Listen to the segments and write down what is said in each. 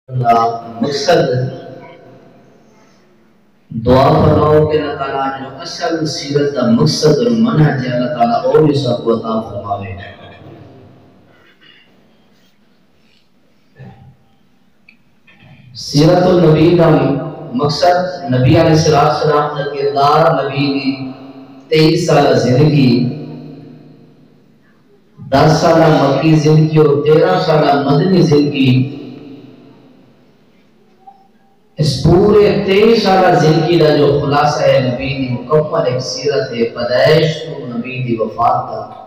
مقصد دعا فرماؤ کہ اللہ تعالیٰ جو اصل سیرت کا مقصد اور منہج ہے اللہ تعالیٰ اور بھی سب کو عطا فرماوے۔ سیرت النبی کا مقصد نبی علیہ السلام کا کردار، نبی کی 23 سالہ زندگی، 10 سالہ مکی زندگی اور 13 سالہ مدنی زندگی، اس پورے 23 سالہ زندگی کا جو خلاصہ ہے نبی کی مکمل ایک سیرت ہے، پیدائش تو نبی کی وفات تک۔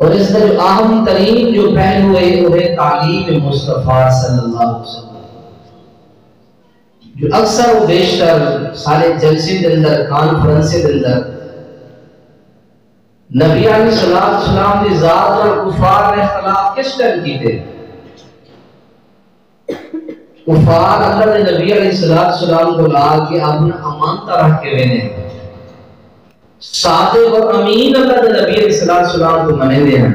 اور اس کا جو اہم ترین جو پہلو ہے وہ ہے تعلیم مصطفیٰ صلی اللہ علیہ وسلم، جو اکثر و بیشتر سارے جلسے کے اندر، کانفرنس کے اندر نبی علیہ السلام کی ذات اور کفار نے اختلاف کس ٹائم کی تھے؟ کفار اللہ نے نبی علیہ السلام کو لا کے اپنا امانتہ رکھ کے رہنے، صادق اور امین اللہ نے نبی علیہ السلام کو منے دے ہیں،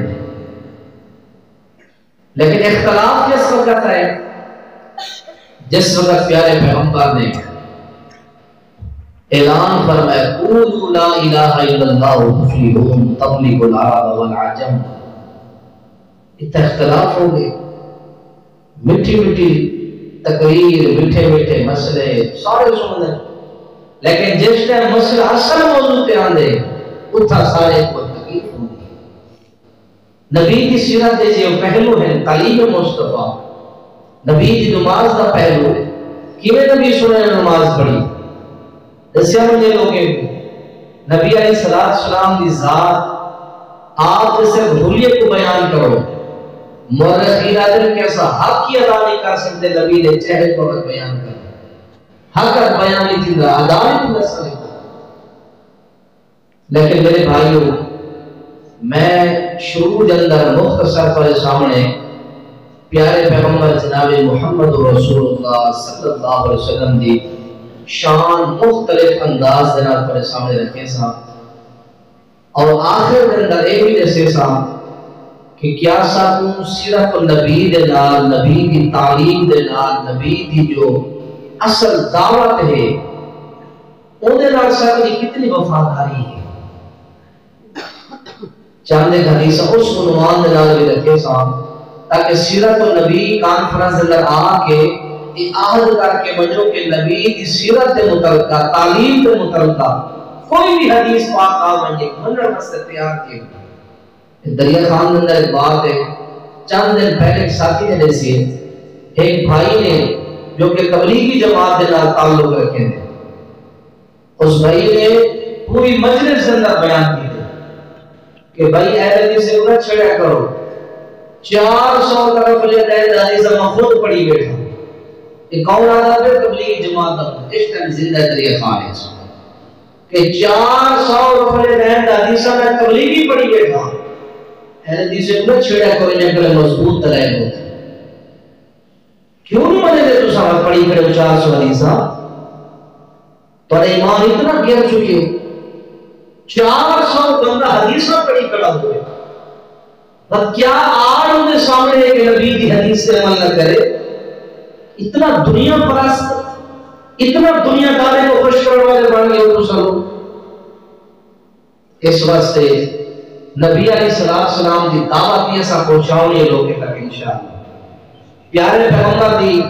لیکن اختلاف کس وقت ہے؟ جس وقت پیارے پیغمبر نے اعلان فرمایا قولوا لا الہ الا اللہ تفلحون تبلیغ العرب والعجم، اتنا اختلاف ہو گئے، میٹھی میٹھی تقریر، میٹھے میٹھے مسئلے سارے سن لیں، لیکن جس ٹائم مسئلہ اصل موضوع پہ آندے اتھا سارے کو تکلیف ہوں گی۔ نبی کی سیرت ہے جو پہلو ہے تعلیم مصطفیٰ، نبی کی نماز کا پہلو ہے، کیویں نبی سنے نماز پڑھی دسیا مجھے لوگے نبی علیہ السلام کی ذات آپ جیسے بھولیے کو بیان کرو، مورخین آدم کیسا حق کی ادا نہیں کر سکتے، نبی نے چہرے کو بیان کر حق بیان نہیں تھی ادا نہیں کر سکتے۔ لیکن میرے بھائیوں، میں شروع کے اندر مختصر پر سامنے پیارے پیغمبر جناب محمد رسول اللہ صلی اللہ علیہ وسلم دی شان مختلف انداز دینا پر سامنے رکھے سا، اور آخر کے اندر ایک بھی جیسے سا کہ کیا ساکوں سیرت النبی دے نال، نبی کی تعلیم دے نال، نبی کی جو اصل دعوت ہے اندھے نال ساکری کتنی وفاداری ہے۔ چاندے حدیثہ اس عنوان دے نال بھی رکھے سا تاکہ سیرت النبی کانفرنس اندر آ کے عہد کر کے بجو کہ نبی کی سیرت دے متعلقہ، تعلیم دے متعلقہ کوئی بھی حدیث پاک آ بنجے منر مستر تیار کیے۔ دریا خان اندر ایک بات ہے، چند دن پہلے ایک ساتھی نے جیسے ایک بھائی نے جو کہ تبلیغی جماعت کے نال تعلق رکھے تھے، اس بھائی نے پوری مجلس اندر بیان کی تھی کہ بھائی اہل حدیث سے نہ چھڑیا کرو، 400 طرف لے دین حدیث میں خود پڑھی بیٹھا۔ ایک اور آدھا پھر تبلیغی جماعت کا اس ٹائم زندہ دریا خان ہے کہ 400 طرف لے دین حدیث میں تبلیغی پڑھی بیٹھا، اہل حدیث سے نہ چھڑیا کرو، انہیں کلے مضبوط دلائل ہوتے ہیں۔ کیوں نہیں منے دے تو ساتھ پڑھی کرے 400 حدیثہ؟ تو ایمان اتنا گر چکے 400 بندہ حدیثہ پڑھی کھڑا ہوئے، بس کیا آج ان کے سامنے ہے کہ نبی کی حدیث سے عمل نہ کرے؟ اتنا دنیا پرست، اتنا دنیا دارے کو خوش کرنے والے بن گئے تو سلو۔ اس واسطے نبی علیہ السلام کی دعوت ایسا پہنچاؤ یہ لوگوں تک انشاءاللہ۔ پیارے پیغمبر دی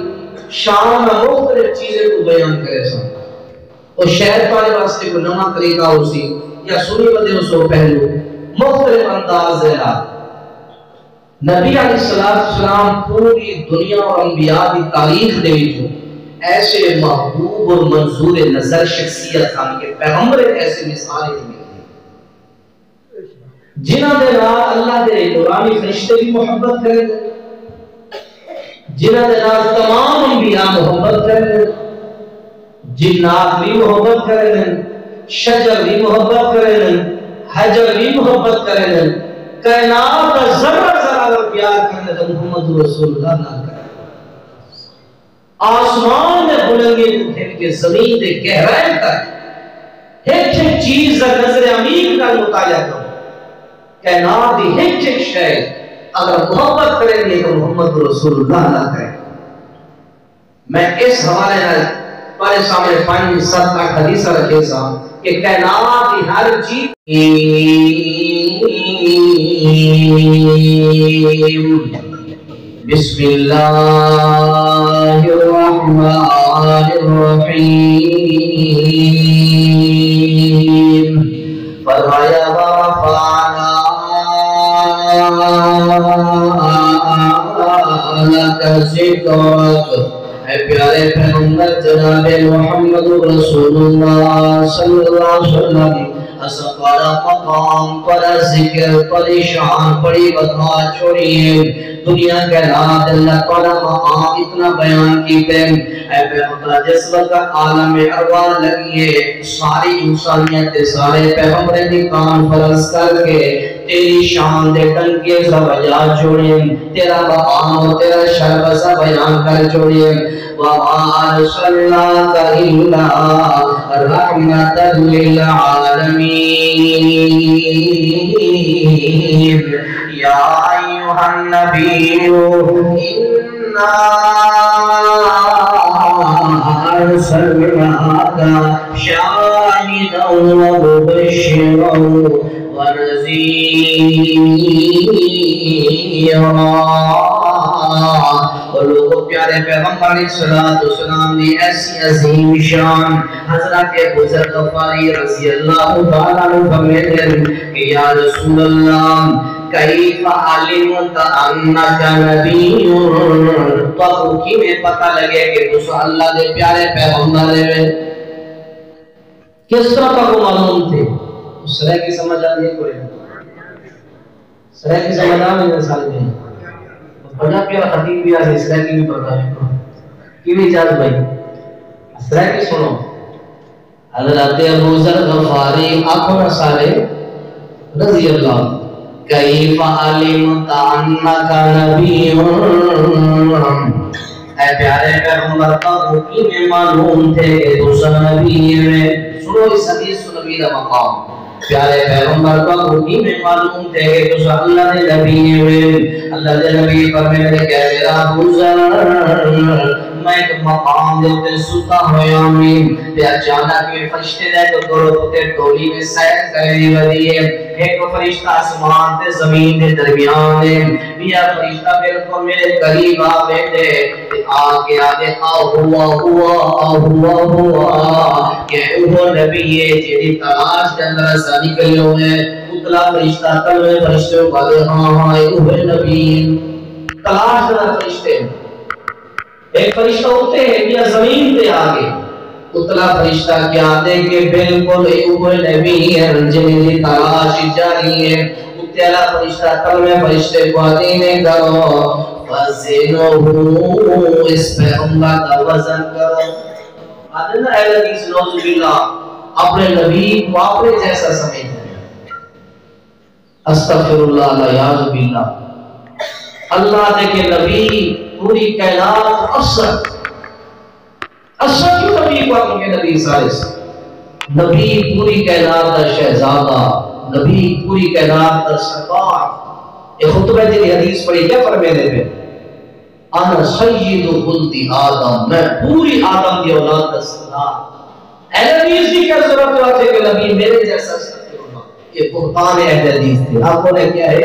شان میں مختلف چیزیں کو بیان کرے سا، اور شہر پانے واسطے کو نما طریقہ ہو سی یا سنی بدے اس کو پہلو مختلف انداز ہے۔ نبی علیہ السلام پوری دنیا اور انبیاء کی تاریخ دے جو ایسے محبوب اور منظور نظر شخصیت تھا کہ پیغمبر ایسے مثالیں ملتی جنہاں دے نال اللہ دے نورانی فرشتے بھی محبت کریں، جنہاں دے نال تمام انبیاء محبت کریں، جنات بھی محبت کریں، شجر بھی محبت کریں، حجر بھی محبت کریں، کائنات کا ذرہ ذرہ اگر پیار کرنے تو محمد رسول اللہ نہ کرے۔ آسمان میں بلنگے کو کھل کے زمین دے گہرائیں تک ایک ایک چیز کا نظر عمیق کا مطالعہ کرو، کائنات دی ایک ایک شے اگر محبت کریں گے تو محمد رسول اللہ نہ کریں. میں اس حوالے نال تمہارے سامنے 5-7 حدیث رکھے سا کہ کائنات کی ہر چیز بسم اللہ الرحمن الرحیم فرمایا ورفعنا لک ذکرک. اے پیارے پیغمبر جناب محمد رسول اللہ صلی اللہ علیہ وسلم اسقال مقام پر ذکر پریشان پڑی بتا چھوڑیے دنیا کے رات اللہ تعالیٰ مقام اتنا بیان کیتے. اے پیغمبر جس وقت عالم ارواح لگیے ساری انسانیت سارے پیغمبر کی کانفرنس کر کے تیری شان دے ٹنکے سا بجا چھوڑیے تیرا مقام و تیرا شرف سا بیان کر چھوڑیے. وَمَا أَرْسَلْنَاكَ إِلَّا رَحْمَةً لِلْعَالَمِينَ. يَا أَيُّهَا النَّبِيُّ إِنَّا أَرْسَلْنَاكَ شَاهِدًا وَمُبَشِّرًا وَنَذِيرًا. اور لوگوں پیارے پیغمبر علیہ السلام نے ایسی عظیم شان حضرت ابو ذر غفاری رضی اللہ تعالیٰ عنہ فرماتے ہیں کہ یا رسول اللہ کیف علمت انک نبی. تو کیویں پتہ لگے کہ تو اللہ دے پیارے پیغمبر ہیں؟ کس طرح کو معلوم تھے؟ اس طرح کی سمجھ آ رہی کوئی اس طرح کی سمجھ آ رہی ہے سارے میں بڑا پیارا خطیب بھی آج اس طرح کی بھی پڑھتا ہے کی بھی اجازت بھائی اس طرح کی سنو. حضرت ابو ذر غفاری آنکھوں سارے رضی اللہ کیف علمت انک نبی. اے پیارے پیغمبر کو کی معلوم تھے کہ تو نبی ہے. سنو اس حدیث کو نبی کا مقام. پیارے پیغمبر کو کی معلوم تھے کہ تو اللہ نے نبی ہے. اللہ نے نبی فرماتے کہ میرا ابو ذر میں ایک مقام دے تے ستا ہویا میں تے اچانک میں فرشتے دے تو گروہ تے ٹولی میں سیر کرنے والی ہے. ایک فرشتہ آسمان تے زمین دے درمیان ہے. یہ فرشتہ بالکل میرے قریب آ بیٹھے تے آ کے آگے ہوا کہ وہ نبی ہے جیڑی تلاش کے اندر سے نکلے ہوئے. اتلا فرشتہ کلمے فرشتے والے ہاں وہ نبی تلاش کرنا. فرشتے ایک فرشتہ ہوتے ہیں یا زمین پہ آگے اتلا فرشتہ کیا دے کہ بالکل وہ نبی ہے جنہی تلاش جاری ہے. اتلا فرشتہ کلمے فرشتے کو دینے کرو فزنوہو اس پیغمبر کا وزن کرو. آدھنا اے حدیث نوز باللہ اپنے نبی کو اپنے جیسا سمجھتے ہیں. استغفراللہ الیاذ باللہ. اللہ دے کہ نبی پوری کائنات اثر کیوں نبی کو اپنے نبی سالس نبی پوری کائنات کا شہزادہ نبی پوری کائنات کا سردار. یہ خطبہ جی حدیث پڑھی کیا فرمانے پہ انا سید ولد آدم میں پوری آدم کی اولاد کا سردار. اے حدیث کی کیا ضرورت ہے کہ نبی میرے جیسا سردار. یہ بہتان اہل حدیث تھے. آپ کو نے کیا ہے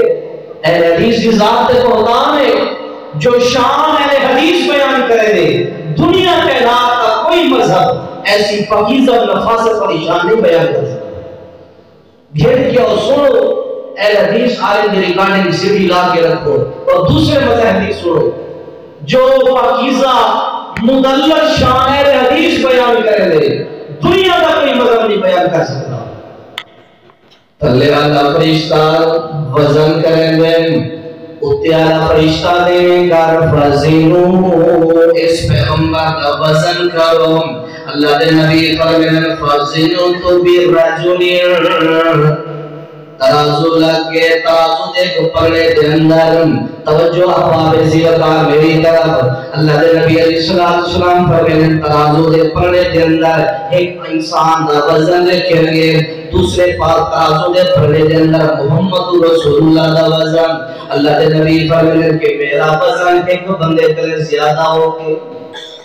اہل حدیث کی ذات سے بہتان ہے جو شان اہل حدیث بیان کرے دے. دنیا کے رات کا کوئی مذہب ایسی پاکیزہ نفاست پر شان نہیں بیان کر سکتا. گھر کیا سنو اہل حدیث عالم کی ریکارڈنگ سیڈی لا کے رکھو اور دوسرے مذہب کی سنو جو پاکیزہ مدلل شان اہل حدیث بیان کرے دے. دنیا کا کوئی مذہب نہیں بیان کر سکتا. تلے والا فرشتہ وزن کریں دے اتیالا فرشتہ دے کر فزنو اس پیغمبر کا وزن کرو. اللہ دے نبی فرمائے فزنو تو بالرجل ترازو لگ گئے، ترازو دیکھ پڑے دے اندر توجہ احباب زیرکار میری طرف، اللہ دے نبی علیہ السلام فرمائے ترازو دے پڑے دے اندر ایک انسان دا وزن رکھے گے، دوسرے پاس ترازو دے پڑے دے اندر محمد رسول اللہ دا وزن، اللہ دے نبی فرمائے کہ میرا وزن ایک بندے کے زیادہ ہوگی،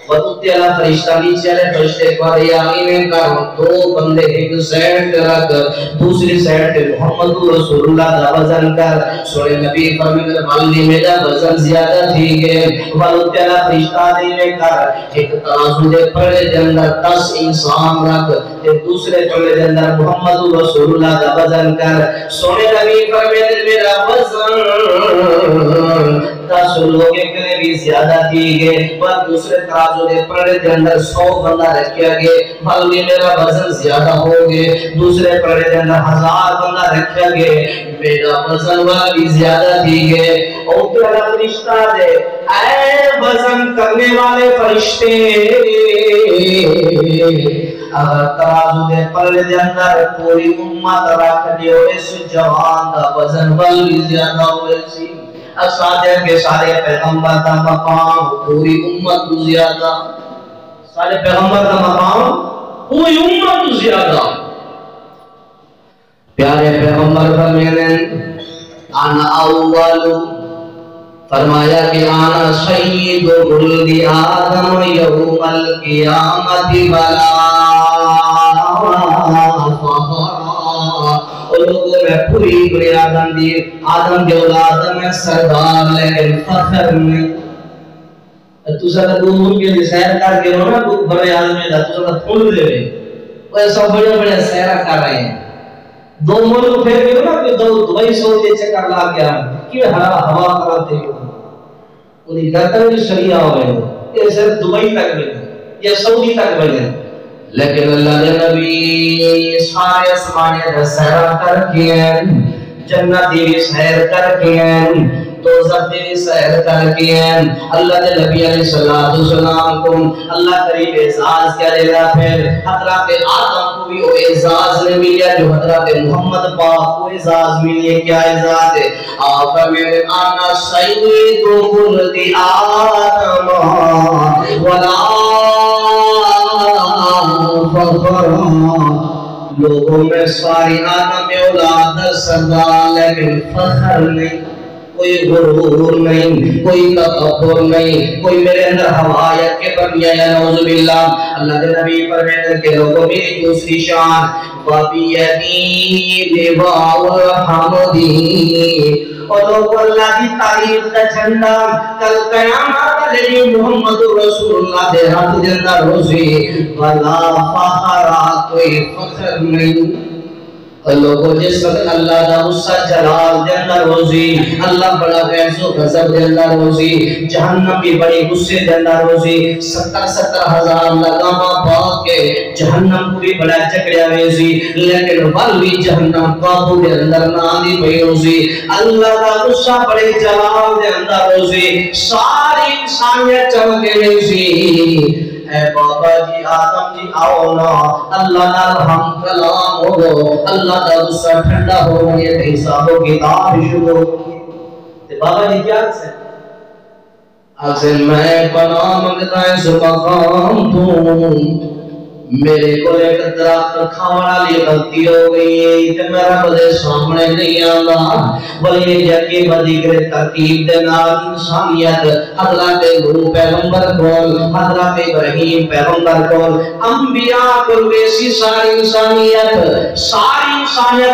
وَدُوْتِ اللہ فرشتہ نیچے علیہ فرشتے کو آمین کر دو بندے ایک سیٹ رکھ دوسری سیٹ پہ محمد رسول اللہ دا وزن کر، سوڑے نبی فرمائے والی میرا وزن زیادہ تھی گئے، وَدُوْتِ اللہ فرشتہ دینے کر ایک ترازو دے پڑے دے اندر 10 انسان رکھ، ایک دوسرے پڑے دے اندر محمد رسول اللہ دا وزن کر، سوڑے نبی فرمائے میرا وزن 10 لوگوں کے لیے بھی زیادہ تھی گئے، اور دوسرے ترازو دے پڑے دے اندر 100 بندہ رکھیا گئے، بھلوی میرا وزن زیادہ ہو گئے، دوسرے پڑے دے اندر 1000 بندہ رکھیا گئے، میرا وزن والی زیادہ تھی گئے، اور تیرا فرشتہ دے اے وزن کرنے والے فرشتے، اگر ترازو دے پڑے دے اندر پوری امت رکھ دیو اس جوان دا وزن والی زیادہ ہوئے سی، اسادہ کے سارے پیغمبر دا مقام پوری امت کو زیادہ، سارے پیغمبر دا مقام پوری امت کو زیادہ، پیارے پیغمبر فرمائے انا اول، فرمایا کہ انا سید ولد آدم یوم القیامت بلا لوگوں میں پوری بڑی آدم دی، آدم کے اولاد میں سردار لیکن فخر نہیں، تو ساتھ دو ملک کے سیر کر کے رونا بڑے آدمی دا تو ساتھ پھول دے رہے، وہ ایسا بڑے بڑے سیرہ کر رہے ہیں، دو ملک پھر کے رونا کہ دو دبئی سعودی چکر لا گیا کیوں ہوا کراتے ہو، انہیں گردن کی شریعہ ہو گئے، یہ صرف دبئی تک بلے یا سعودی تک بلے، لیکن اللہ نے نبی سارے اسمانے دا سیر کر کے ہیں، جنتی بھی سیر کر کے ہیں، دوزخ بھی سیر کر کے ہیں، اللہ نے نبی علیہ السلام کو اللہ قریب اعزاز کیا دے رہا، پھر حضرات آدم کو بھی وہ اعزاز نے ملیا جو حضرات محمد پاک کو اعزاز ملیا، کیا اعزاز ہے؟ آقا میرے آنا سید ولد آدم ولا فخر، لوگوں میں ساری آدم اولاد سردار لیکن فخر نہیں، کوئی غرور نہیں، کوئی تکبر نہیں، کوئی میرے اندر حوایت کے بنیا یا نعوذ باللہ، اللہ کے نبی فرمائے کہ لوگوں میری دوسری شان وَبِيَدِي لِوَاءُ الْحَمْدِ، اور لوگوں اللہ کی تعریف کا جھنڈا کل قیامت علیہ محمد رسول اللہ دے ہاتھ دے اندر روزی وَلَا فَخَرَ، کوئی فخر نہیں، لوگوں جس وقت اللہ دا غصہ جلال دے اندر روزی، اللہ بڑا غیظ و غضب دے اندر روزی، جہنم بھی بڑی غصے دے اندر روزی، 70,000 لگامہ باغ کے جہنم کو بھی بڑا چکڑیا ویزی، لیکن بلوی جہنم قابو دے اندر ناندی بھئی روزی، اللہ دا غصہ بڑے جلال دے اندر روزی، ساری انسانیت چمکے ویزی، اے بابا جی آدم جی آؤ نا، اللہ نال ہم کلام ہو گو، اللہ دا غصہ ٹھنڈا ہو گئے، حساب و کتاب شروع ہو گئے، بابا جی کیا سے آگے میں پناہ منگتا ہے سو مقام تو میرے کو ایک درخت کھانا لی غلطی ہو گئی کہ میرا بدے سامنے نہیں آنا، بلی یکی بدی کے ترتیب دینا انسانیت، حضرت نوح پیغمبر کول، حضرت ابراہیم پیغمبر کول، انبیاء کول ویسی ساری انسانیت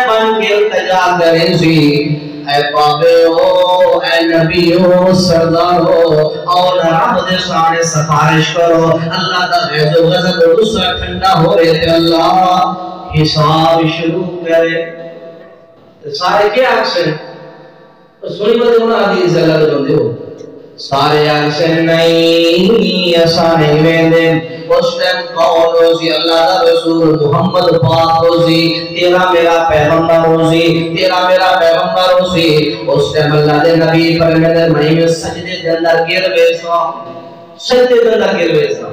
بن کے التجا کریں سی، اے پاپے ہو، اے نبی ہو، سردار ہو، اور رب دے سامنے سفارش کرو، اللہ دا غیظ و غضب و غصہ ٹھنڈا ہو رہے تھے، اللہ حساب شروع کرے، سارے کیا اکشن سنی بدے ہونا حدیث اللہ دے بندے ہو، سارے اکشن نہیں ایسا نہیں ویندے، اس ٹائم کون روزی اللہ دا رسول محمد پاک روزی، تیرا میرا پیغمبر روزی، تیرا میرا پیغمبر روزی، اس ٹائم اللہ دے نبی فرمائے میں سجدے دے اندر گر ویسا، سجدے دے اندر گر ویسا،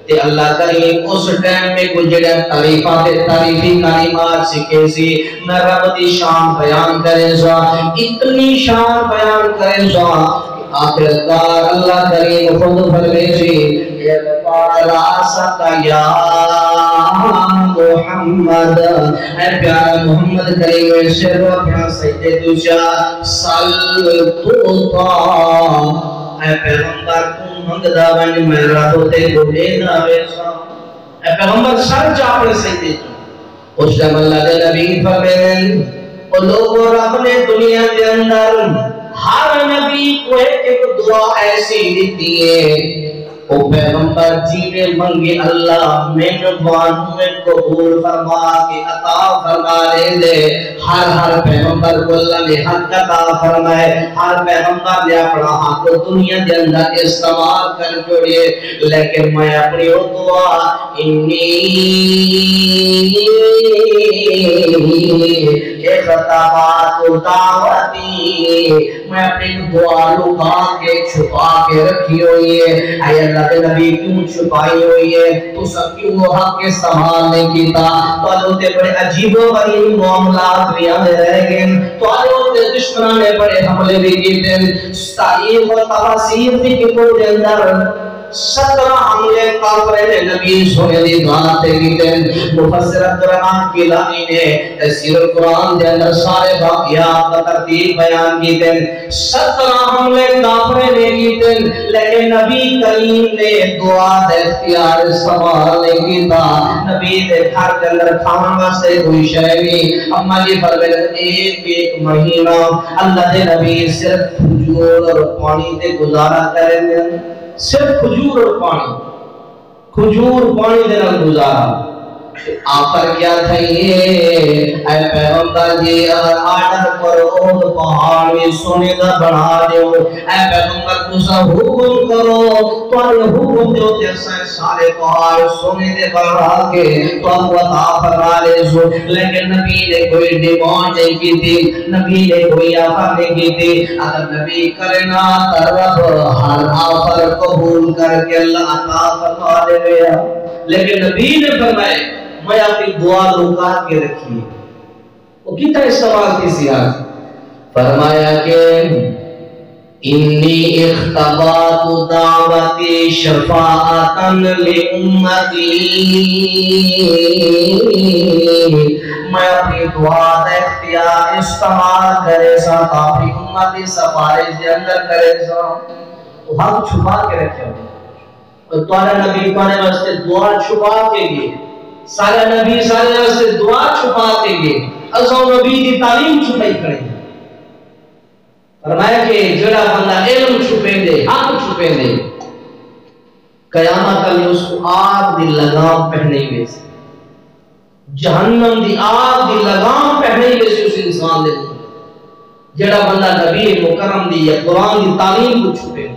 تے اللہ کریم اس ٹائم میں کچھ جڑا تعریفات تعریفی کلمات سکھے سی میں رب دی شان بیان کرے سا اتنی شان بیان کرے سا آخرکار اللہ کریم خود فرمے سی یا محمد اے پیارا محمد کریم سر و اپنا سجدے دوچا سل توتا اے پیغمبر تم منگدہ بنی میں راتوتے کو دینا ویسا اے پیغمبر سر جا اپنے سجدے جو اس جب اللہ دے نبی فرمین اور لوگوں رب نے دنیا کے اندر ہر نبی کو ایک دعا ایسی دیتی ہے او پیغمبر جیوے منگے اللہ مہربان میں قبول فرما کے عطا فرما دے ہر پیغمبر کو اللہ نے حق عطا فرمائے ہر پیغمبر نے اپنا حق دنیا کے اندر استعمال کر جوڑے لیکن میں اپنی دعا اختبات دعوتی میں اپنی دعا لکا کے چھپا کے رکھی ہوئی ہے اے اللہ کے نبی کیوں چھپائی ہوئی ہے تو سب کیوں وہ حق کے استعمال نہیں کیتا تو آلوتے بڑے عجیب و غریب معاملات بھی ہمیں رہ گئے تو آلوتے دشمنان نے بڑے حملے بھی کیتے تاریخ و تفاصیر بھی کتوں کے اندر 17 حملے کافر نے نبی سونے دی دعاتے کیتے مفسر عبدالرحمن کیلانی نے تفسیر قرآن دے اندر سارے واقعات کا ترتیب بیان کیتے 17 حملے کافر نے کیتے لیکن نبی کریم نے دعا دے اختیار استعمال نہیں کیتا نبی دے گھر کے اندر کھان واسطے کوئی شے نہیں اما جی فرمائے ایک مہینہ اللہ دے نبی صرف کھجور اور پانی تے گزارا کریں گے صرف کھجور اور پانی دینا گزارا آخر کیا تھا یہ اے پیغمبر جی اگر آرڈر کرو تو پہاڑ میں سونے دا بنا دیو اے پیغمبر تسا حکم کرو تو حکم دیو جیسے سارے پہاڑ سونے دے بنا کے تو اب عطا فرما لے سو لیکن نبی نے کوئی ڈیمانڈ نہیں کی تھی نبی نے کوئی آفر نہیں کی تھی اگر نبی کرنا رب ہر آفر قبول کر کے اللہ عطا فرما دے گیا لیکن نبی نے فرمائے میں اپنی دعا لکا کے رکھی وہ کتنا استعمال کی سیاست فرمایا کہ انی اختبات دعوتی شفاعتاً لأمتی میں اپنی دعا دا اختیار استعمال کرے سا اپنی امتی سفارش دے اندر کرے سا تو ہم چھپا کے رکھے اور تمہارا نبی تمہارے واسطے دعا چھپا کے گئے سارا نبی سارے واسطے دعا چھپا کے گئے اساں نبی کی تعلیم چھپائی کریں فرمایا کہ جڑا بندہ علم چھپے دے حق چھپے دے قیامت علی اس کو آگ دی لگام پہنے ہوئے سے جہنم دی آگ دی لگام پہنے ہوئے سے اس انسان دے جڑا بندہ نبی مکرم دی یا قرآن دی تعلیم کو چھپے دے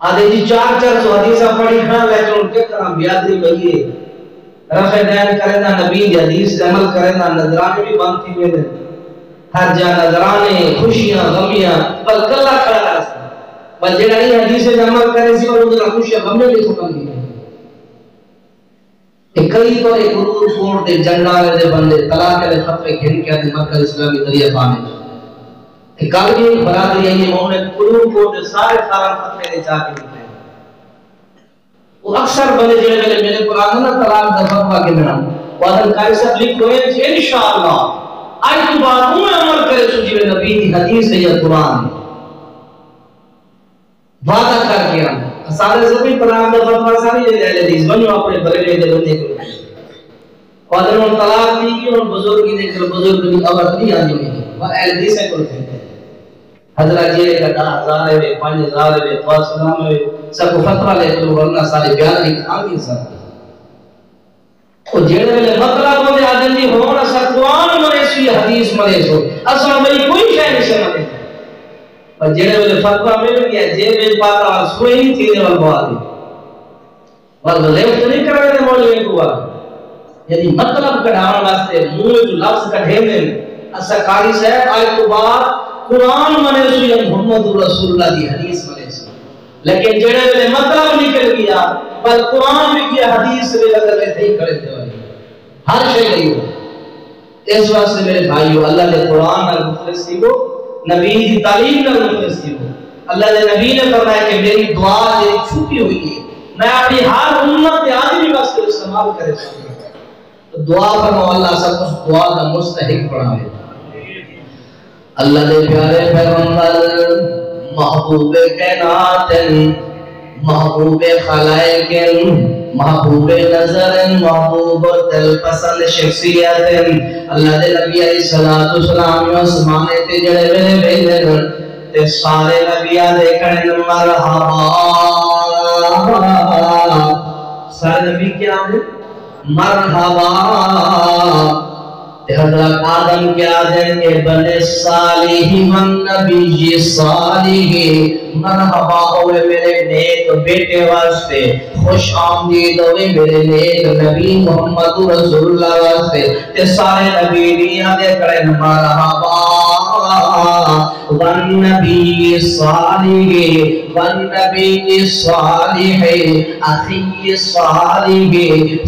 آدھے جی 4 سو حدیثہ پڑھی کھانا لیکن ان کے کرام بیادری بھئیے رفع دین کرنا نبی دی حدیث عمل کرنا نظرانے بھی بنتی ہوئے دے ہر جا نظرانے خوشیاں غمیاں بل کلا کھڑا راستا بل جڑا یہ حدیث عمل کرے سی اور اندر خوشیاں غمیاں بھی ختم دی کہ کئی تو ایک قرور فوڑ دے جنڈالے دے بندے طلاق دے خطرے گھن کے دے مرکز اسلامی طریقہ پانے کہ کالجی برادری ہے یہ مومن قرور فوڑ دے سارے خطرے دے چاہ کے وہ اکثر بنے جڑے میں میرے قرآن نہ طلاق دا فتوا کے بنا وادن قاری صاحب لکھ ہوئے کہ انشاءاللہ آج تو بات میں عمل کرے سو جی نبی دی حدیث ہے یا قرآن وعدہ کر کے ہم سارے زمین قرآن دا فتوا ساری لے جائے حدیث بنیو اپنے بڑے لے بندے کو وادن ان طلاق دی کی ان بزرگی دے کر بزرگ دی عورت نہیں آنی ہوئی وہ اہل حدیث ہے کرتے ہیں حضرت جیلے کا 10,000 ہے 5,000 ہے 5,000 ہے سب کو فتوہ لے تو ورنہ سارے بیان نہیں کھانگی سب وہ جیڑے میں مطلب ہوتے آدم دی ہونا سکوان مرے سو یہ حدیث مرے سو اصلا میں کوئی شاہ نہیں سے مرے اور جیڑے میں فتوہ مل گیا جیب میں پاتا سوئی نہیں تھی دے والبا دی والبا لیفت نہیں کرنے دے مولوی کو یعنی مطلب کڑھانا واسطے منہ جو لفظ کڑھے میں اصلا قاری صاحب آئے تو بعد قرآن منے سو یا محمد رسول اللہ دی حدیث منے سو لیکن جڑے ویلے مطلب نکل گیا بل قرآن بھی کیا حدیث بھی لگے میں تھی کھڑے تھے والی ہر شے گئی ہو. اس واسطے میرے بھائیو اللہ نے قرآن نال مخلص تھی ہو، نبی کی تعلیم نال مخلص تھی ہو. اللہ نے نبی نے فرمایا کہ میری دعا میری چھپی ہوئی ہے، میں اپنی ہر امت آدمی واسطے استعمال کرے سکتا ہوں. دعا فرماؤ اللہ سب کچھ دعا کا مستحق بناوے. اللہ دے پیارے پیغمبر محبوب کائنات محبوب خلائق محبوب نظر محبوب دل پسند شخصیت اللہ دے نبی علیہ الصلوۃ والسلام آسمانے تے جڑے ویلے ویندے تے سارے نبی دیکھن مرحبا. سارے نبی کیا ہیں مرحبا. حضرت آدم کیا دیں ابن صالح من نبی صالح مرحبا ہوئے میرے نیک بیٹے واسطے، خوش آمدید ہوئے میرے نیک نبی محمد رسول اللہ واسطے. تے سارے نبی دیا دے کریں مرحبا والنبی صالح والنبی صالح اخی صالح.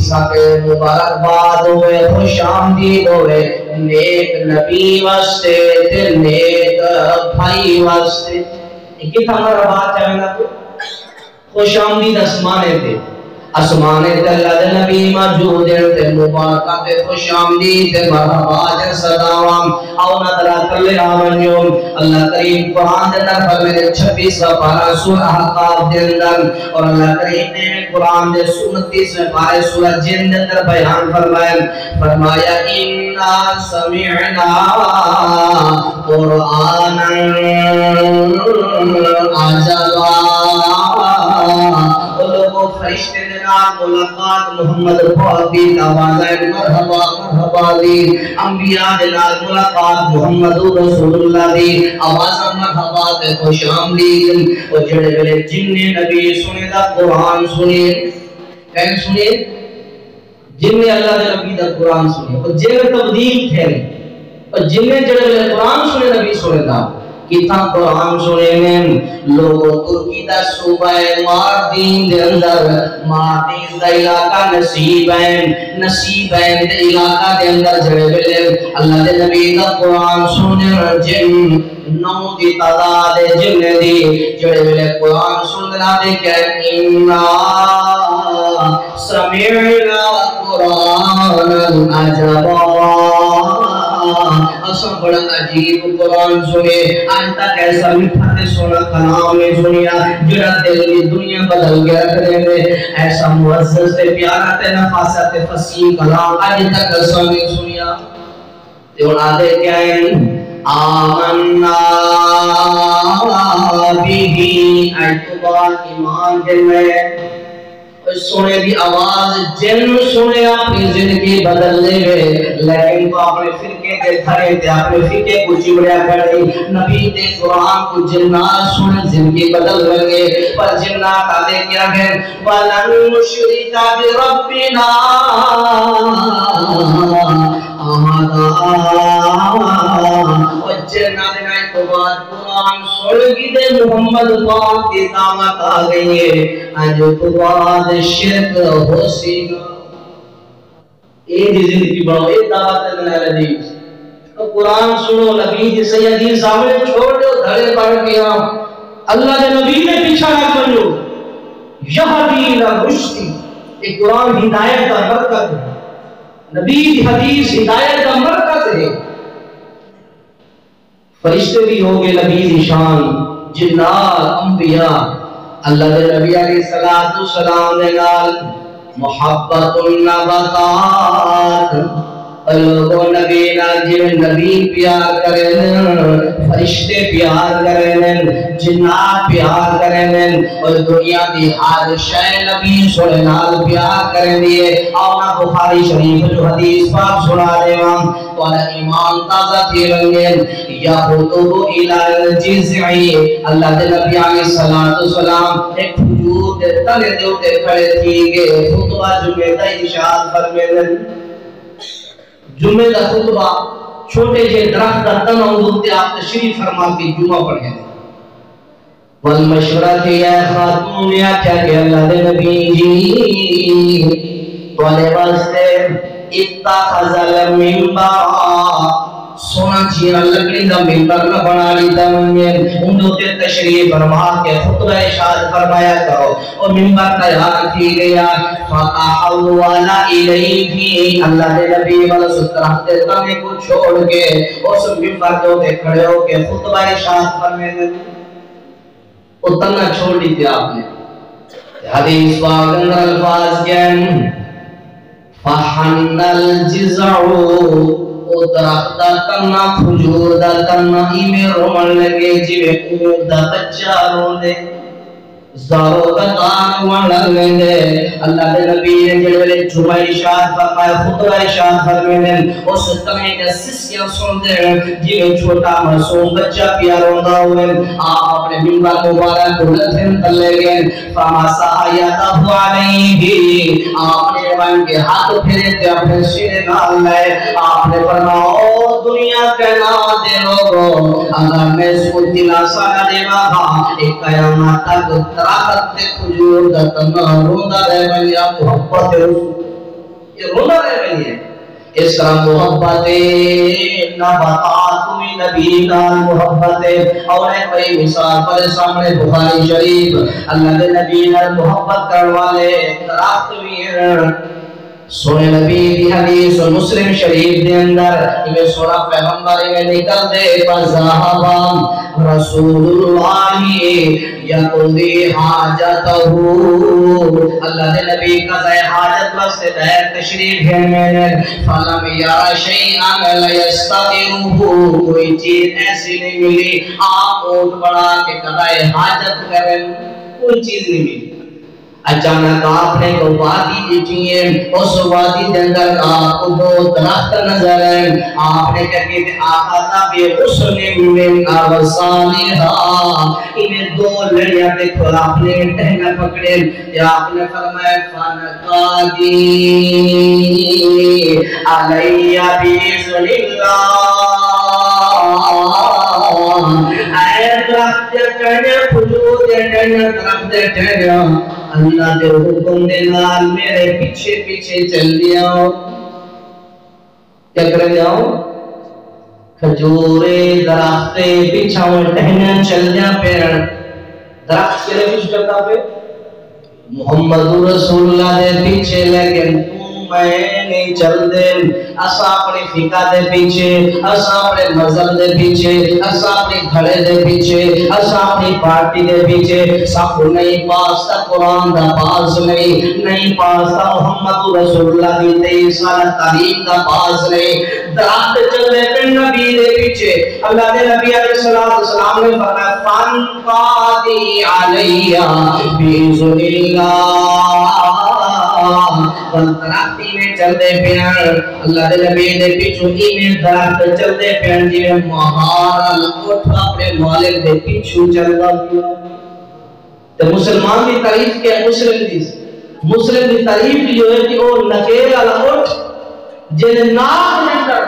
سب مبارکباد ہوئے خوش آمدید ہوئے نیک نبی واسطے تے نیک بھائی واسطے. ایک تھا ہمارا بات ہے میں خوش آمدید اسمانے تے اسمانے تے اللہ دے نبی موجود تے مبارکہ تے خوش آمدید تے مرحبا تے صداوام او نظرہ کرلے آمنیوں. اللہ کریم قرآن دے اندر فرمائے 26 پارہ سورہ احقاف دے اندر اور اللہ کریم نے قرآن دے 29 پارہ سورہ جن دے اندر بیان فرمایا اِنَّا سَمِعْنَا قُرْآنًا عَجَبًا. لوگوں فرشتے دے نال ملاقات محمد پاک دی آواز ہے مرحبا مرحبا دی. انبیاء دے نال ملاقات محمد رسول اللہ دی آواز مرحبا تے خوش آمدید. اور جڑے ویلے جن نبی سنے دا قرآن سنے کہیں سنے جن نے اللہ دے نبی دا قرآن سنے اور جن تبدیل تھے اور جن نے جڑے ویلے قرآن سنے نبی سنے دا کتنا قرآن سنے ہیں. لوگوں ترکی دا صوبہ ماردین دے اندر ماردین دا علاقہ نصیبین دے علاقہ دے اندر جڑے ویلے اللہ دے نبی دا قرآن سنے جن نو دی تعداد جن دی جڑے ویلے قرآن سننا دے کہ اِنَّا سَمِعْنَا قُرْآنًا عَجَبًا. اساں بڑا عجیب قرآن سنے آج تک ایسا میٹھا تے سونا کلام نے سنیا جڑا دل کی دنیا بدل کے رکھ دے میں ایسا معزز تے پیارا تے نفاسہ تے فصیح کلام آج تک ایسا نہیں سنیا. تے انہاں دے کیا ہے آمنا بھی اعتبار ایمان دل میں سونے دی آواز جن سنے اپنی زندگی بدل لے گئے لیکن تو اپنے فرقے دے تھرے تے اپنے فرقے کو چمڑیا کر دی. نبی دے قرآن کو جنات سنے زندگی بدل لگے پر جنات آدھے کیا ہے وَلَنْ نُشْرِكَ بِرَبِّنَا آمَدَا. اور جنات نے تو بعد قرآن سڑگی دے محمد پاک کی دامت آ گئی ہے آج تو بعد شرک ہو سینا. ایک زندگی بڑھو ایک دعوت بنا رہی تو قرآن سنو نبی جی سیدی سامنے چھوڑ دو دھڑے پڑھ کے اللہ کے نبی نے پیچھا نہ بنو یہدی الی رشد. ایک قرآن ہدایت کا برکت ہے نبی کی حدیث ہدایت کا مرکز ہے. فرشتے بھی ہوگے نبی کی شان جنات انبیاء اللہ دے نبی علیہ الصلوۃ والسلام دے نال محبت النباتات لوگوں نبی نال جن نبی پیار کریں فرشتے پیار کریں جنات پیار کریں اور دنیا دی ہر شے نبی سنے نال پیار کریں دیے. آنا بخاری شریف جو حدیث پاک سنا دے ہم اور ایمان تازہ تھی رنگیں یا خطب الى الجزعی. اللہ دے نبی علیہ الصلوۃ والسلام ایک کھجور دے تلے دے اٹھے کھڑے تھی گئے خطبہ جمعہ دا ارشاد فرمائے جمعہ دا خطبہ چھوٹے جے درخت دا تن اوتے آپ تشریف فرما کے جمعہ پڑھے والمشورة یا خاتون یا کیا کہ اللہ دے نبی جی توالے واسطے اتخذ المنبر سونا چیرا لکڑی دا منبر نہ بنا لیتا انہوں تے تشریف فرما کے خطبہ ارشاد فرمایا کرو اور منبر تیار کی گیا فَتَحَوَّلَ إِلَيْهِ اللہ دے نبی والا سترہتے تمہیں کو چھوڑ کے اس منبر کو تے کھڑے ہو کے خطبہ ارشاد فرمے گئے اتنا چھوڑ لی تھی آپ نے حدیث پاک اندر الفاظ کیا فَحَنَّ الْجِزَعُ او درخت دا تنہ کھجور دا تنہ ایمیں رومن لگے جیوے اونٹ دا بچہ رون دے زارو دا تان وانڈر لیں اللہ دے نبی نے جلوے جمعہ ارشاد فرمائے خطبہ ارشاد فرمائے اس تمہیں دے سسیاں سن دے جیوے چھوٹا معصوم بچہ پیا روندہ ہوئے آپ اپنے منبر مبارک لتھن کر لے گئے فَمَسَحَ يَدَهُ عَلَيْهِ آپ نے بان کے ہاتھ پھیرے تھے اپنے سینے نال لائے آپ نے فرمایا او دنیا کے نادے لوگوں اگر میں اس کو دلاسا نہ دے گا ایک قیامت تک درخت کھجور دا تنہ روندہ رہ بنی آپ محبت یہ روندہ رہ بنی ہے اس طرح محبت نباتات ہوئی نبی نال محبت اور ایک بڑی مثال پر سامنے بخاری شریف اللہ دے نبی نال محبت کروالے درخت بھی ہیں سونے نبی دی حدیث و مسلم شریف دے اندر میں سورہ پیغمبر میں نکل دے فَذَهَبَ رَسُولُ اللَّهِ يَقْضِي حَاجَتَهُ اللہ دے نبی قضاء حاجت واسطے دیر تشریف ہے میں نے فَلَمْ يَرَ شَيْئًا لَيَسْتَطِرُهُ کوئی چیز ایسی نہیں ملی آپ اونٹ بڑھا کے قضاء حاجت کریں کوئی چیز نہیں ملی اچانک آپ نے کو وادی دیکھی ہے اس وادی کے اندر آپ کو دو درخت نظر ہیں آپ نے کہتے ہیں آقا نبی غسل من اغصانہا انہیں دو لڑیاں دیکھو آپ نے ٹہنا پکڑے یا آپ نے فرمایا فَنَقَادِي عَلَيَّ بِإِذْنِ اللَّهِ اے درخت ٹہنے پھجور ٹہنے درخت ٹہنے اللہ دے حکم دے نال میرے پیچھے پیچھے چل دیا کیا کر جاؤ کھجورے درختے پیچھاؤں ٹہنے چل دیا پیر درخت کے لئے کچھ کرتا پہ محمد رسول اللہ دے پیچھے لیکن میں نہیں چل دے اسا اپنی فقہ دے پیچھے اسا اپنے مذہب دے پیچھے اسا اپنی گھڑے دے پیچھے اسا اپنی پارٹی دے پیچھے سب نہیں پاستا قرآن دا پاس نہیں پاستا محمد رسول اللہ دی 23 سال تعلیم دا پاس نہیں درخت چلے پہ نبی دے پیچھے اللہ دے نبی علیہ السلام نے فرمایا فَانْقَادِي عَلَيَّ بِإِذْنِ اللَّهِ درختی میں چل دے پیان اللہ دے نبی دے پیچھو میں درخت چل دے پیان جی میں مہارا لکوٹھا اپنے مالک دے پیچھو چل دیا تو مسلمان دی تعریف کیا مسلم دی تعریف جو ہے کہ وہ نکیل لکوٹ جن ناک میں کر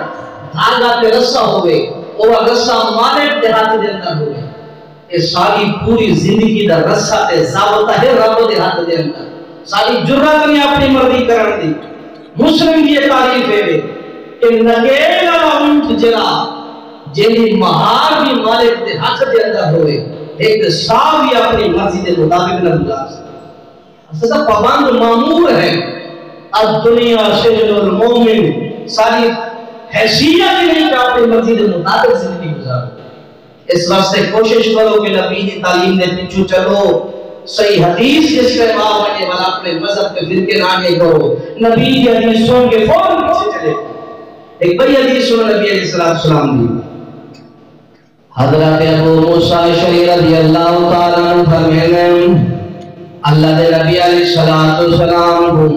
دھاگا پہ رسہ ہوئے اور رسہ مالک دیہات دے اندر ہوئے یہ ساری پوری زندگی دا رسہ تے ضابطہ ہے رب دیہات دے اندر ساری جرات نے اپنی مرضی کرن دی مسلم کی یہ تعریف ہے کہ نگیلا اونٹ جرا جنہی مہار بھی مالک دے حق دے اندر ہوئے ایک صاحب بھی اپنی مرضی دے مطابق نہ گزار سکتا اساسا پابند معمور ہے الدنیا سجن المومن ساری حیثیت نہیں کہ اپنی مرضی دے مطابق زندگی گزارو اس واسطے کوشش کرو کہ نبی دی تعلیم دے پیچھو چلو صحیح حدیث جس کے ماں بنے والا اپنے مذہب کے فرقے نانے کرو نبی کی حدیث سن کے فوراً پیچھے چلے ایک بڑی حدیث سنو نبی علیہ السلام دی حضرت ابو موسیٰ اشعری رضی اللہ تعالیٰ عنہ فرماتے اللہ دے نبی علیہ السلام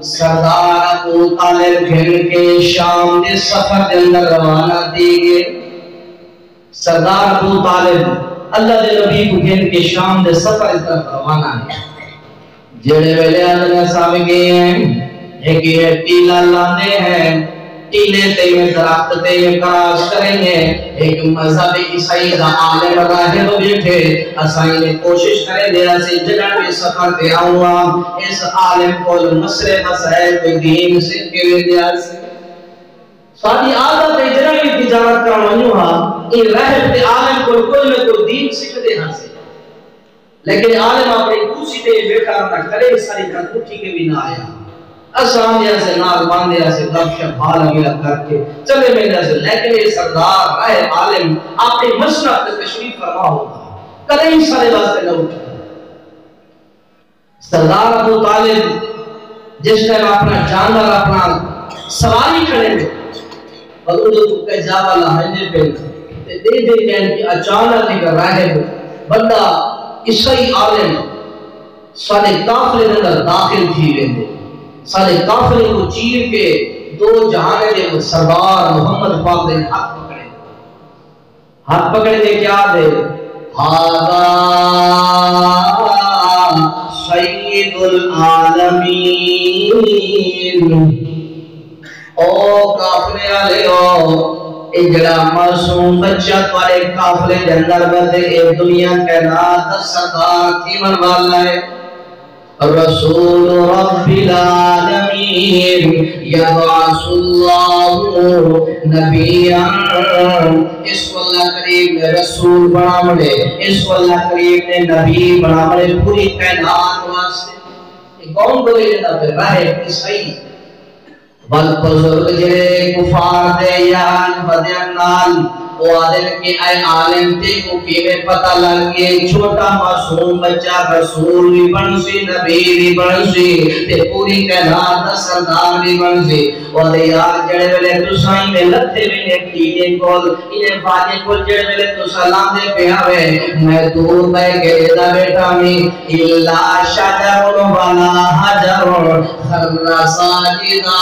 سردار ابو طالب گھن کے شام دے سفر دے اندر روانہ دیئے سردار ابو طالب اللہ دے نبی کو گھن کے شام دے سفر اس طرف روانہ ہے جڑے ویلے آدھنے صاحب گئے ہیں ایک یہ ٹیلا لاندے ہیں ٹیلے تے میں درخت تے میں کراس کریں گے ایک مذہب عیسائی دا عالم راہب بیٹھے اسائی نے کوشش کریں دے اسے جڑا بھی سفر تے آؤں اس عالم کو مسئلے مسائل کوئی دین سکھ کے لے دیا سے ساری عادت ہے جڑا بھی تجارت کرنا ونجو ہاں یہ راہب تے عالم کو کوئی نہ کوئی دین سکھ دے ہاں سے لیکن عالم اپنی کرسی تے بیٹھا نہ کرے ساری گھر اٹھی کے بھی نہ آیا اسان دیا سے نال باندھیا سے گپ شپ حال گیا کر کے چلے میں سے لیکن یہ سردار راہ عالم اپنے مسند پہ تشریف فرما ہوگا کدے ہی سارے واسطے نہ اٹھا سردار ابو طالب جس ٹائم اپنا جانور اپنا سواری کھڑے میں اور ادھر تو کہ جا والا ہنجے پہ دے دے کہن کہ اچانک ایک راہب بندہ عیسائی عالم سارے قافلے اندر داخل تھی ویندے سارے قافلے کو چیر کے دو جہانے دے سردار محمد پاک نے ہاتھ پکڑے دے کیا دے ہاذا سید العالمین او قافلے والے او اے جڑا معصوم بچہ تمہارے قافلے دے اندر بدے اے دنیا کائنات سردار تھی من والا ہے رسول رب العالمین یبعث اللہ نبیاں اس کو اللہ کریم نے رسول بنا ملے اس کو اللہ کریم نے نبی بنا ملے پوری کائنات واسطے کون بولے جنا پہ راہ عیسائی بل بزرگ جڑے کفار دے یان بدیان نال وہ آدھر کہ اے عالم تے کو کیوے پتہ لگ گئے چھوٹا معصوم بچہ رسول بھی بن سی نبی بھی بن سی تے پوری کائنات دا سردار بھی بن سی اور یار جڑے ویلے تسائی میں لتھے ویلے ٹیلے کول انہیں باجے کول جڑے ویلے تو سلام دے پہ آوے میں دور بے گئے دا بیٹا میں اللہ شجر ولا حجر خر ساجدہ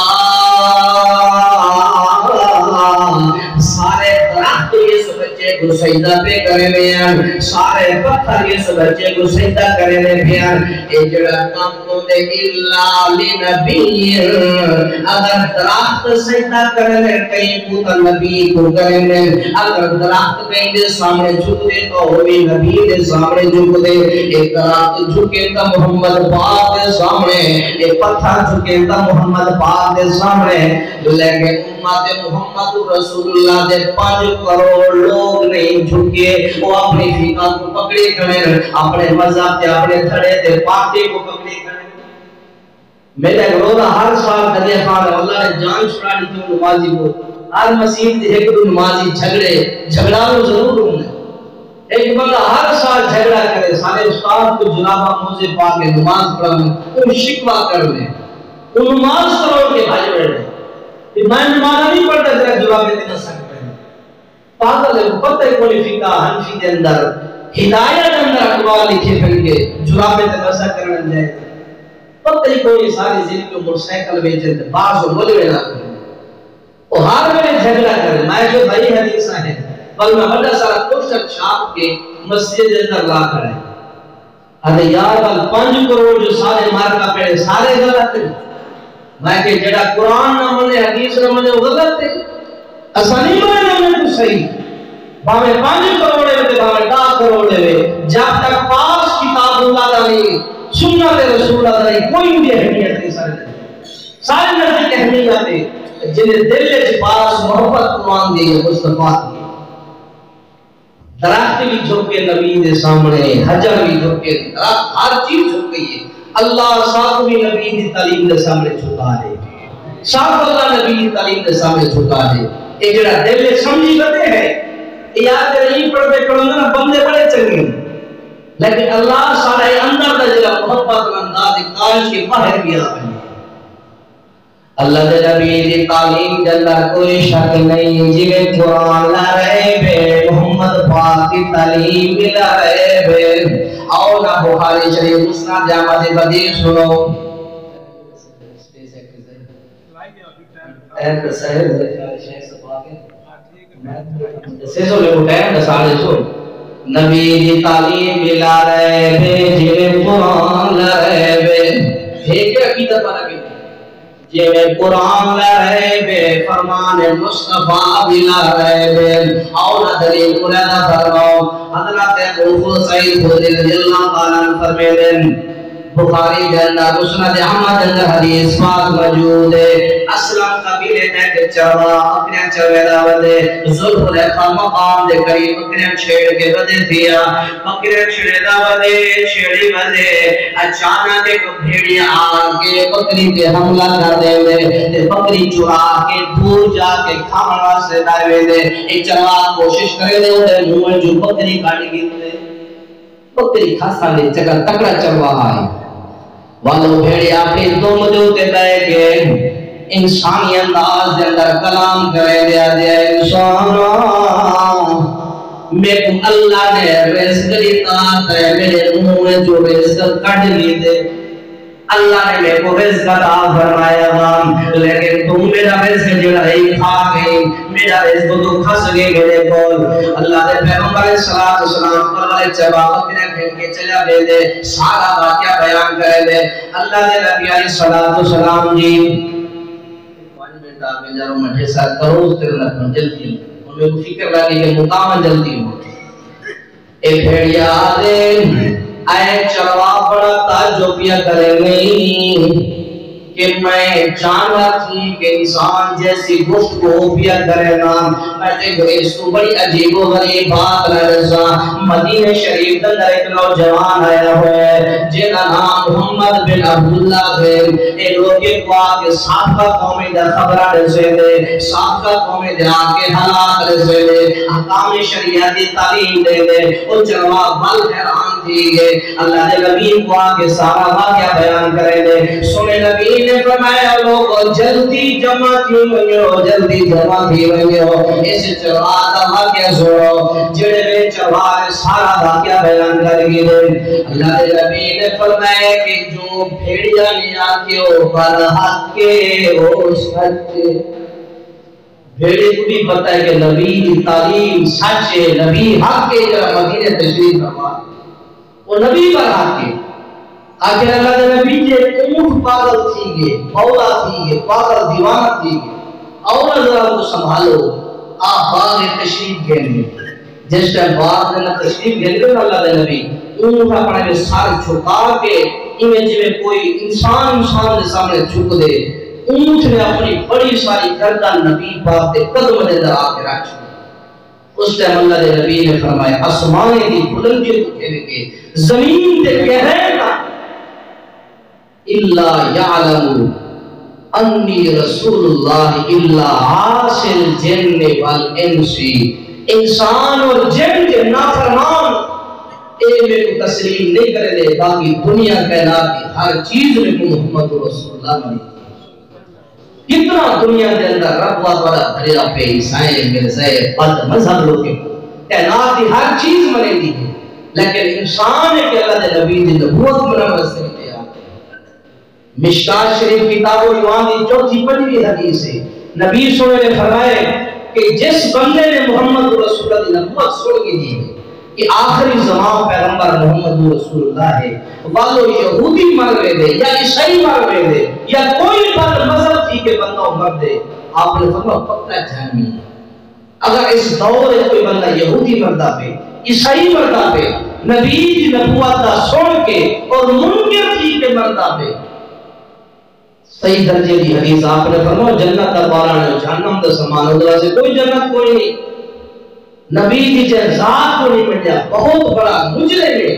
سارے درخت اس بچے کو سجدہ پہ کرنے ہیں سارے پتھر اس بچے کو سجدہ کرنے ہیں اے جڑا کام کو دے اللہ لنبی اگر درخت سجدہ کرنے کہیں پوتا نبی کو کرنے اگر درخت کہیں دے سامنے جھک دے تو ہوئی نبی دے سامنے جھک دے ایک درخت جھکے تا محمد پاک دے سامنے ایک پتھر جھکے تا محمد پاک دے سامنے لیکن امت محمد رسول اللہ دے 5 کروڑ لوگ نہیں جھکے وہ اپنی فقہ کو پکڑے کھڑے اپنے مذہب تے اپنے تھڑے تے پارٹی کو پکڑے کھڑے میرے روزہ ہر سال دلے خان اللہ نے جان چھڑانی کیوں نمازی کو ہر مسیح تے ایک دو نمازی جھگڑا رو ضرور ہوں ایک بندہ ہر سال جھگڑا کرے سارے استاد کو جنابہ موزے پا کے نماز پڑھنے ان شکوہ کرنے ان نماز کروڑ کے بھائی بیٹھے میں نماز نہیں پڑھتا تیرا جواب دیتے نہ سکتے ہیں پاگل ہے پتہ کوئی فقہ حنفی دے اندر ہدایت اندر اقوال لکھے پھر کے جواب دیتے نہ سکتے ہیں پتہ ہی کوئی ساری زندگی کو موٹرسائیکل بیچے تھے باز و مولوے نہ کرے وہ ہر میں جھگڑا کرے میں جو بھائی حدیث ہے بل میں بڑا سارا پوسٹر چھاپ کے مسجد کے اندر لا کر ہے ارے یار بل 5 کروڑ جو سارے مارکا پڑے سارے غلط ہیں میں کہ جڑا قرآن نہ منے حدیث نہ منے وہ غلط ہے ایسا نہیں منے تو صحیح باوے 5 کروڑ ہے باوے 10 کروڑ ہے جب تک پاس کتاب اللہ کا نہیں سنت رسول اللہ نہیں کوئی بھی اہمیت نہیں سارے نزدیک اہمیت ہے جنہیں دل وچ پاس محبت قرآن دی مصطفیٰ دی درخت بھی جھکے نبی دے سامنے حجر بھی جھکے درخت ہر چیز جھک گئی ہے اللہ صاحب بھی نبی دی تعلیم دے سامنے جھکا دے صاحب اللہ نبی دی تعلیم دے سامنے جھکا دے یہ جڑا دل میں سمجھی کرتے ہیں یہ یاد نہیں پڑھتے پڑھنے نا بندے بڑے چنگے لیکن اللہ سارے اندر دا جڑا محبت انداز کاش کے باہر بھی آ گئے اللہ دے نبی دی تعلیم دے اندر کوئی شک نہیں جویں قرآن لا رہے بے محمد پاک کی تعلیم بھی لا رہے بے آؤ نا بخاری شریف مسند احمد بدی سنو اے سہل شیخ صفا کے سیسو لے اٹھائیں ساڑھے سو نبی دی تعلیم بھی لا رہے بے جویں قرآن لا رہے بے ایک عقیدت والا کہ یہ میں قرآن لا رہے بے فرمان مصطفیٰ بھی لا رہے بے اور دلیل قرآن فرماؤ حضرت ابو سعید خدری رضی اللہ عنہ فرمائے دیں بخاری کے اندر مسند احمد اندر حدیث پاک موجود ہے اسلم قبیلے میں کہ چروا اپنے چرویدہ ودے ذوالحلیفہ مقام دے قریب اپنے چھیڑ کے ودے دیا اپنے چھیڑدہ ودے چھیڑی ودے اچانک ایک بھیڑی آگے بکری پہ حملہ کر دے دے بکری چرا کے دور جا کے کھانا سے دائے دے ایک چروا کوشش کرے دے انہیں منہ جو بکری کاٹ گئی دے بکری کھاسا لے جگہ تکڑا چروا آئی والو بھیڑی اپنی دو مجھوتے بے کے انسانی انداز دے اندر کلام کرے دیا دیا انسانا میں کو اللہ نے رزق دیتا ہے میرے منہ میں جو رزق کٹ لی دے اللہ نے میں کو رزق عطا فرمایا گا لیکن تم میرا رزق جڑا ہی کھا گئی میرا رزق تو کھس گئے میرے کول اللہ دے پیغمبر صلی اللہ علیہ وسلم پر والے جواب نے پھر کے چلا دے دے سارا واقعہ بیان کرے دے اللہ دے نبی علیہ الصلوۃ والسلام جی پانچ منٹ آپ جارو مٹھے ساتھ کرو اس طرح نہ جلدی ان میں فکر لگی کہ مقام جلدی ہو اے بھیڑیا دے اے چروا بڑا تعجب یہ کرے نہیں کہ میں جانا تھی کہ انسان جیسی گوشت کو پیا کرے نا میں دیکھو اس کو بڑی عجیب و غریب بات رہا مدینہ شریف کے اندر ایک نوجوان آیا ہے جن کا نام محمد بن عبداللہ ہے اے لوگ کو آگے سابقہ قومی در خبر رسے دے سابقہ قومی در آگے حالات رسے دے احکام شریعتی تعلیم دے دے اور جواب بل حیران تھی گئے اللہ نے نبی کو آگے سارا واقعہ بیان کرے دے سنے نبی نے فرمایا لوگو جلدی جمع تھی ونیو جلدی جمع تھی ونیو اس چروا دا واقعہ سنو جڑے میں چروا سارا واقعہ بیان کر گئے اللہ کے نبی نے فرمایا کہ جو بھیڑیا نے آکے اوپر حق کے وہ سچے بھیڑے کو بھی پتہ ہے کہ نبی کی تعلیم سچ ہے نبی حق کے جرہ مدینہ تشریف فرما وہ نبی پر حق کے آخر اللہ دے نبی جے اونٹ پاگل تھی گے مولا تھی گے پاگل دیوانہ تھی گے اور اللہ کو سنبھالو آپ باغ تشریف گئے جس ٹائم باغ نے تشریف گئے اللہ دے نبی اونٹ اپنے میں سارے چھکا کے امیج میں کوئی انسان دے سامنے جھک دے اونٹ نے اپنی بڑی ساری گردن نبی پاک دے قدم دے در آ کے رکھ اس ٹائم اللہ دے نبی نے فرمایا آسمانے دی بلندی کو کہنے کے زمین دے کہنے کا الا یعلم انی رسول اللہ الا حاصل جن والانس انسان اور جن کے نافرمان اے میں کو تسلیم نہیں کرے دے باقی دنیا کائنات کی ہر چیز میں کو محمد رسول اللہ مانی کتنا دنیا کے اندر رب بڑا بھریا پہ عیسائی مرزائے بد مذہب لوگ کائنات کی ہر چیز منے دی ہے لیکن انسان ہے کہ اللہ دے نبی دی نبوت منور سے مشکات شریف کتاب و ایمان دی چوتھی پنجویں حدیث ہے نبی صلی اللہ علیہ وسلم نے فرمایا کہ جس بندے نے محمد رسول اللہ کی نبوت سن کے دی ہے کہ آخری زمان پیغمبر محمد رسول اللہ ہے والو یہودی مر گئے دے یا عیسائی مر گئے دے یا کوئی بد مذہب تھی کہ بندہ مر دے آپ نے فرمایا پکا جہنمی اگر اس دور میں کوئی بندہ یہودی مردہ پہ عیسائی مردہ پہ نبی کی نبوت دا سن کے اور منکر تھی کہ مردہ پہ صحیح درجے کی حدیث آپ نے فرمایا جنت کا باران ہے جہنم کا سامان اللہ سے کوئی جنت کوئی نہیں نبی کی ذات کو نہیں مٹیا بہت بڑا مجرم ہے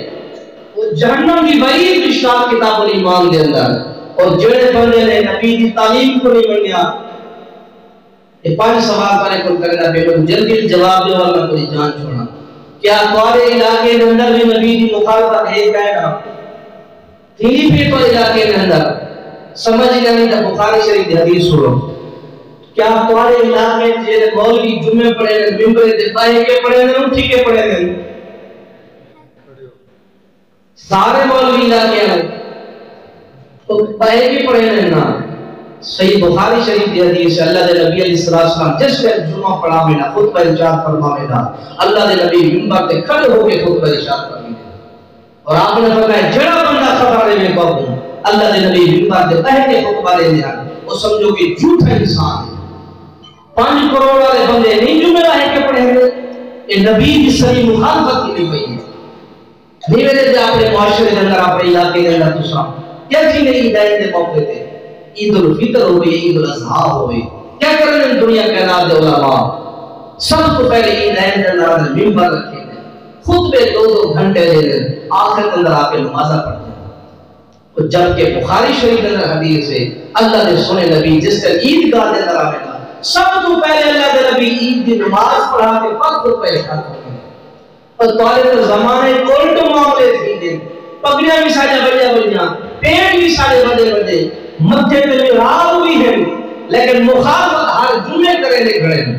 وہ جہنم کی وعید مشکات کتاب الایمان کے اندر اور جڑے بندے نے نبی کی تعلیم کو نہیں مانیا یہ پانچ سوال پر کل کرنا پہ جلدی جواب دے والا کوئی جان چھوڑنا کیا تمہارے علاقے کے اندر بھی نبی کی مخالفت ہے کہنا تھی پہ تو علاقے کے اندر سمجھ نہیں تھا بخاری شریف دی حدیث سنو کیا تمہارے علاقے جیسے مولوی جمعے پڑھے ہیں ممبر دے پائے کے پڑھے ہیں اٹھی کے پڑھے ہیں سارے مولوی علاقے ہیں تو پائے کے پڑھے ہیں نا صحیح بخاری شریف دی حدیث اللہ دے نبی علیہ السلام جس پہ جمعہ پڑھا میں نا خطبہ ارشاد فرما میں نا اللہ دے نبی ممبر تے کھڑے ہو کے خطبہ ارشاد فرما میں اور آپ نے فرمایا جڑا بندہ خبر لے میں پاؤں اللہ دے نبی ممبر دے پہلے خطبہ لے لیا وہ سمجھو کہ جھوٹا انسان ہے۔ 5 کروڑ والے بندے نہیں جمعے رہے کے پڑھے ہوئے، یہ نبی کی صحیح مخالفت کی ہوئی ہے۔ نہیں ویلے دے اپنے معاشرے کے اندر، اپنے علاقے کے اندر تسا کیا چیزیں عیدین دے موقع تے عید الفطر ہوئے، عید الاضحیٰ ہوئے، کیا کرنے ہیں دنیا کے نام دے علماء؟ سب کو پہلے عیدین دے اندر ممبر رکھے ہیں، خطبے 2-2 گھنٹے دے دیں، آخر کے اندر آ کے نمازہ پڑھتے ہیں۔ جبکہ بخاری شریف کے اندر حدیث ہے اللہ دے سونے نبی جس کا عید گاہ دے اندر آئے گا سب تو پہلے اللہ دے نبی عید کی نماز پڑھا کے وقت پہ کھڑا ہوتے ہیں۔ اور طالب زمانے الٹ معاملے تھی دن، پگڑیاں بھی ساجا بڑیاں پیٹ بھی سارے بڑے متھے پہ محراب بھی ہے، لیکن مخالفت ہر جمعے کرے دے کھڑے ہیں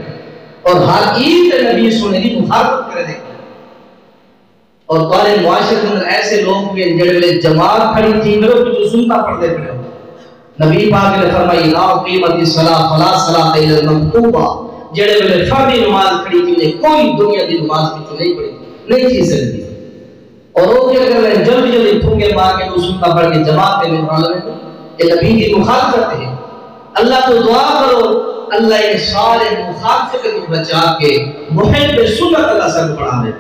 اور ہر عید نبی سونے کی مخالفت کرے دے کھڑے۔ اور طالب معاشرے کے اندر ایسے لوگ بھی ہیں جڑے جماعت کھڑی تھی میرے کو جو سنتا پڑھتے کھڑے ہو۔ نبی پاک نے فرمائی لا قیمت الصلاۃ فلا صلاۃ الا المکتوبہ، جڑے ویلے فردی نماز کھڑی تھی کوئی دنیا دی نماز بھی نہیں پڑھی نہیں تھی سکتی۔ اور وہ کیا کر رہے ہیں جلدی جلدی ٹھونگے مار کے وہ سنتا پڑھ کے جماعت میں مخالف ہے، یہ نبی کی مخالفت ہے۔ اللہ کو دعا کرو اللہ ان سارے مخالفت کو بچا کے محب سنت اللہ سے پڑھاوے۔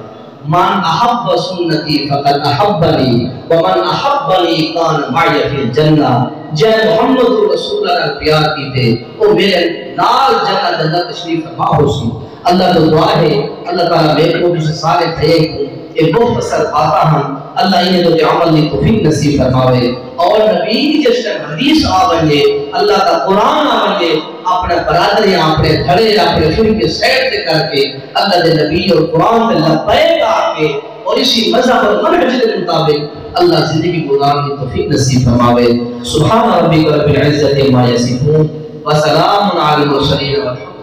من احب سنتی فقد احبنی ومن احبنی کان معی فی الجنہ، جے محمد رسول اللہ پیار کی تھے وہ میرے نال جنت تشریف فرما ہو سی۔ اللہ تو دعا ہے اللہ تعالیٰ میرے کو بھی سارے تھے ایک مختصر باتاں ہم اللہ انہیں تو عمل کی توفیق نصیب فرماوے اور نبی کی جس ٹائم حدیث آ بنجے اللہ کا قرآن آ بنجے اپنے برادریاں اپنے دھڑے اپنے فرقے سیٹ سے کر کے اللہ دے نبی اور قرآن دے لبیک آ کے اور اسی مذہب اور منہج کے مطابق اللہ زندگی گزارنے کی توفیق نصیب فرماوے۔ سبحان ربک رب العزت عما یصفون وسلام علی المرسلین والحمد